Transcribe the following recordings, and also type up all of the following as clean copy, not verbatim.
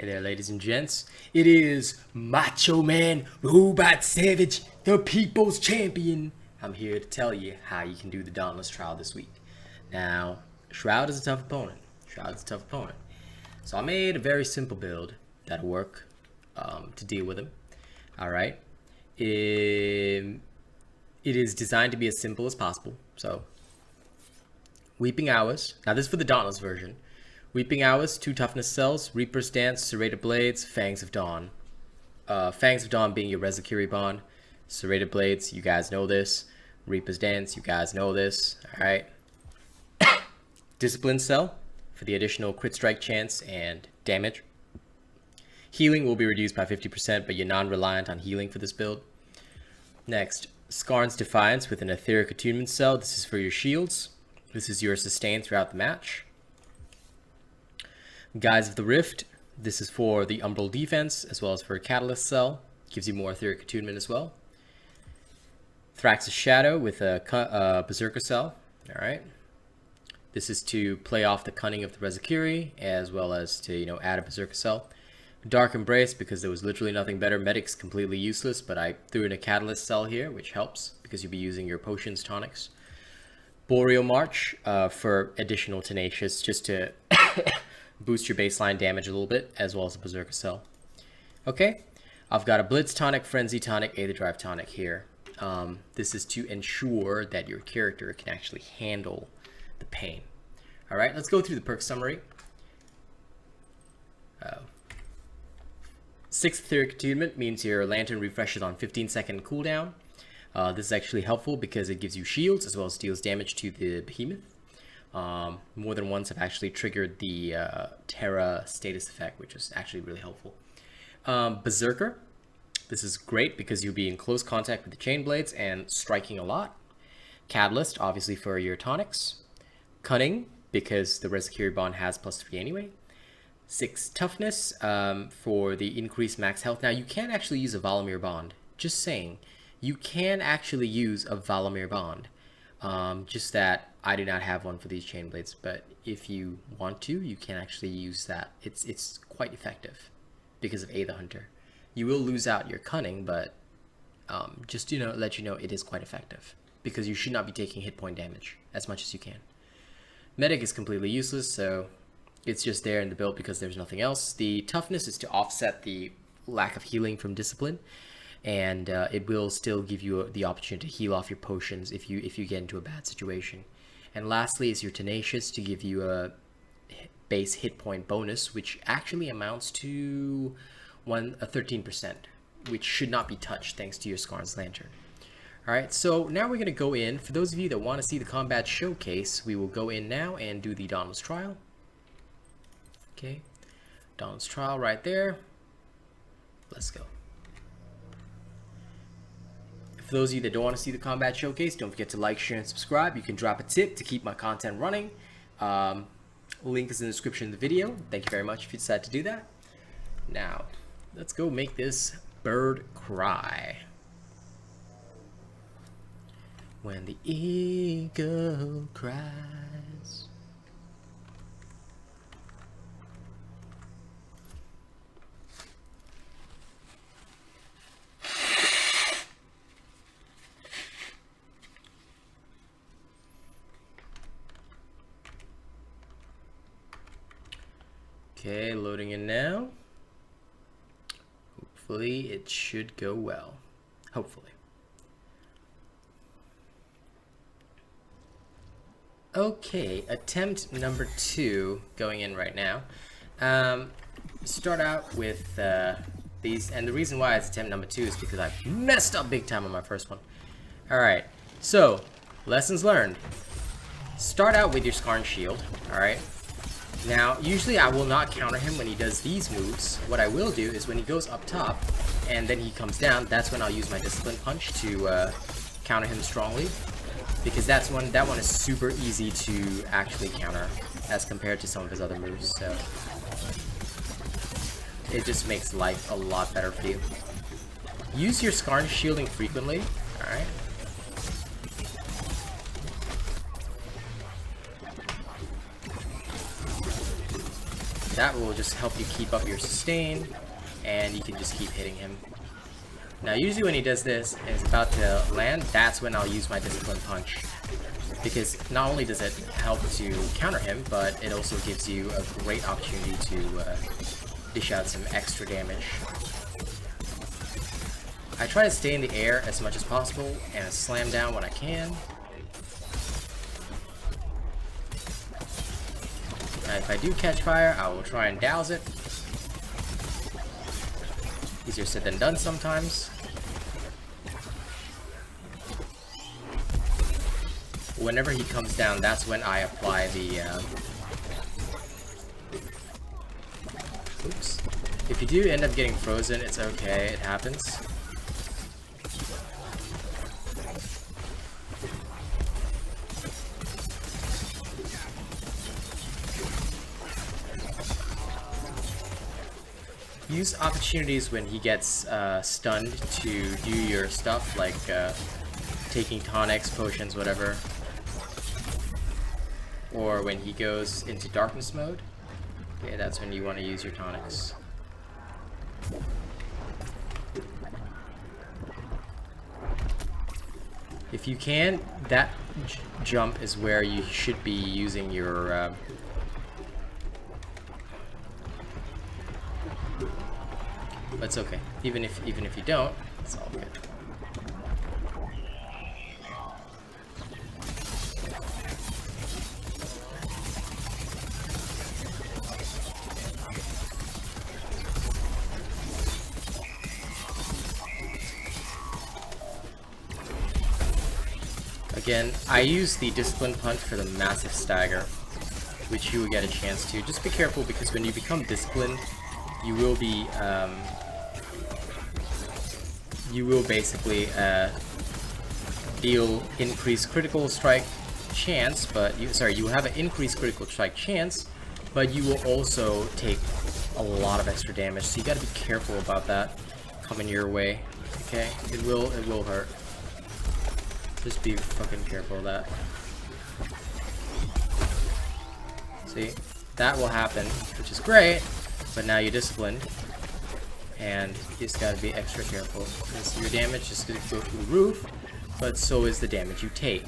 Hey there, ladies and gents. It is Macho Man Robot Savage, the People's Champion. I'm here to tell you how you can do the Dauntless Trial this week. Now, Shrowd is a tough opponent. So I made a very simple build that'll work to deal with him. Alright. It is designed to be as simple as possible. So, Weeping Hours. Now, this is for the Dauntless version. Weeping Hours, 2 toughness cells, Reaper's Dance, Serrated Blades, Fangs of Dawn. Fangs of Dawn being your Rezakiri bond. Serrated Blades, you guys know this. Reaper's Dance, you guys know this. Alright. Discipline Cell for the additional crit strike chance and damage. Healing will be reduced by 50%, but you're non-reliant on healing for this build. Next, Skarn's Defiance with an Etheric Attunement Cell. This is for your shields. This is your sustain throughout the match. Guise of the Rift, this is for the Umbral defense, as well as for a Catalyst cell. Gives you more Etheric Attunement as well. Thrax's Shadow with a Berserker cell. Alright. This is to play off the cunning of the Rezakiri, as well as to, add a Berserker cell. Dark Embrace, because there was literally nothing better. Medic's completely useless, but I threw in a Catalyst cell here, which helps, because you'll be using your potions, tonics. Boreal March, for additional Tenacious, just to boost your baseline damage a little bit, as well as a Berserker cell. Okay, I've got a Blitz tonic, Frenzy tonic, Aether Drive tonic here. This is to ensure that your character can actually handle the pain. Alright, let's go through the perk summary. 6th Etheric Attunement means your Lantern refreshes on 15-second cooldown. This is actually helpful because it gives you shields, as well as deals damage to the Behemoth. More than once I've actually triggered the Terra status effect, which is actually really helpful. Berserker. This is great because you'll be in close contact with the Chain Blades and striking a lot. Catalyst, obviously for your tonics. Cunning, because the Rezakiri bond has +3 anyway. 6 toughness for the increased max health. Now, you can actually use a Valamir bond. Just saying. You can actually use a Valamir bond. Just that I do not have one for these Chain Blades, but if you want to, you can actually use that. It's quite effective because of A the Hunter. You will lose out your cunning, but just let you know it is quite effective because you should not be taking hit point damage as much as you can. Medic is completely useless, so it's just there in the build because there's nothing else. The toughness is to offset the lack of healing from discipline. And it will still give you the opportunity to heal off your potions if you get into a bad situation. And lastly is your Tenacious to give you a base hit point bonus, which actually amounts to 13%, which should not be touched thanks to your Skarn's Lantern. Alright, so now we're going to go in. For those of you that want to see the combat showcase, we will go in now and do the Dauntless Trial. Okay, Dauntless Trial right there. Let's go. For those of you that don't want to see the combat showcase, don't forget to like, share, and subscribe. You can drop a tip to keep my content running. Link is in the description of the video. Thank you very much if you decide to do that. Now, let's go make this bird cry. When the eagle cries. Okay, loading in now. Hopefully it should go well. Hopefully. Okay, attempt number 2 going in right now. Start out with these, and the reason why it's attempt number 2 is because I messed up big time on my first one. Alright, so, lessons learned. Start out with your Skarn Shield, alright? Now, usually I will not counter him when he does these moves. What I will do is when he goes up top, and then he comes down, that's when I'll use my Discipline Punch to counter him strongly. Because that one is super easy to actually counter, as compared to some of his other moves, so it just makes life a lot better for you. Use your Skarn shielding frequently, alright? That will just help you keep up your sustain, and you can just keep hitting him. Now usually when he does this and is about to land, that's when I'll use my Discipline Punch. Because not only does it help to counter him, but it also gives you a great opportunity to dish out some extra damage. I try to stay in the air as much as possible and slam down when I can. And if I do catch fire, I will try and douse it. Easier said than done sometimes. Whenever he comes down, that's when I apply the... Oops. If you do end up getting frozen, it's okay, it happens. Use opportunities when he gets stunned to do your stuff, like taking tonics, potions, whatever. Or when he goes into darkness mode. Okay, that's when you want to use your tonics. If you can, that jump is where you should be using your... but it's okay. Even if you don't, it's all good. Again, I use the Discipline Punch for the massive stagger, which you will get a chance to. Just be careful, because when you become disciplined, you will be, you will basically deal increased critical strike chance, but you will have an increased critical strike chance, but you will also take a lot of extra damage. So you got to be careful about that coming your way. Okay, it will hurt. Just be fucking careful of that. See, that will happen, which is great, but now you're disciplined, and you just gotta be extra careful, because your damage is gonna go through the roof, but so is the damage you take.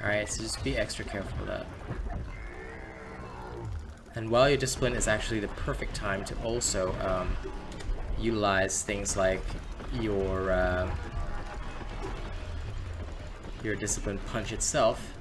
Alright, so just be extra careful of that. And while you're disciplined is actually the perfect time to also utilize things like your Discipline Punch itself.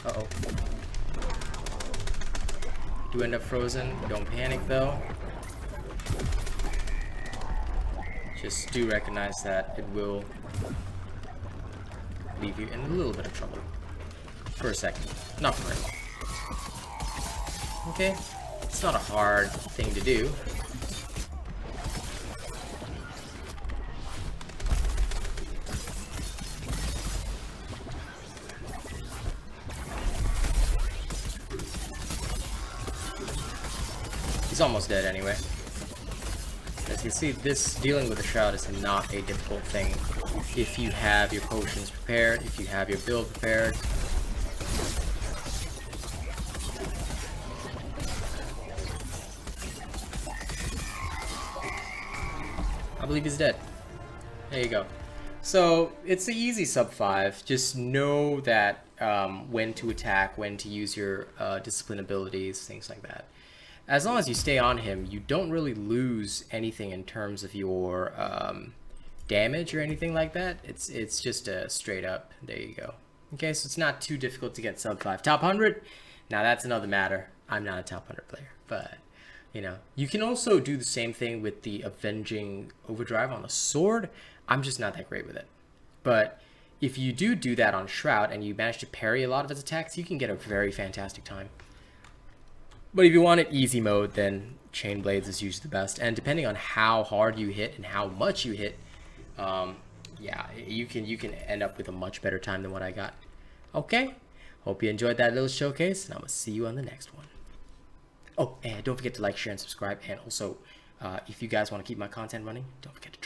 Uh-oh. Do end up frozen. Don't panic though. Just do recognize that it will leave you in a little bit of trouble. For a second. Not for very long. Okay. It's not a hard thing to do. He's almost dead anyway. As you can see, this dealing with the Shroud is not a difficult thing if you have your potions prepared, if you have your build prepared. I believe he's dead. There you go. So it's an easy sub 5. Just know that when to attack, when to use your discipline abilities, things like that. As long as you stay on him, you don't really lose anything in terms of your damage or anything like that. It's just a straight up. There you go. Okay, so it's not too difficult to get sub 5. Top 100? Now that's another matter. I'm not a top 100 player, but you know, you can also do the same thing with the Avenging Overdrive on the sword. I'm just not that great with it. But if you do that on Shroud and you manage to parry a lot of his attacks, you can get a very fantastic time. But if you want it easy mode, then Chain Blades is usually the best. And depending on how hard you hit and how much you hit, yeah, you can end up with a much better time than what I got. Okay, hope you enjoyed that little showcase, and I'm gonna see you on the next one. Oh, and don't forget to like, share, and subscribe. And also, if you guys want to keep my content running, don't forget to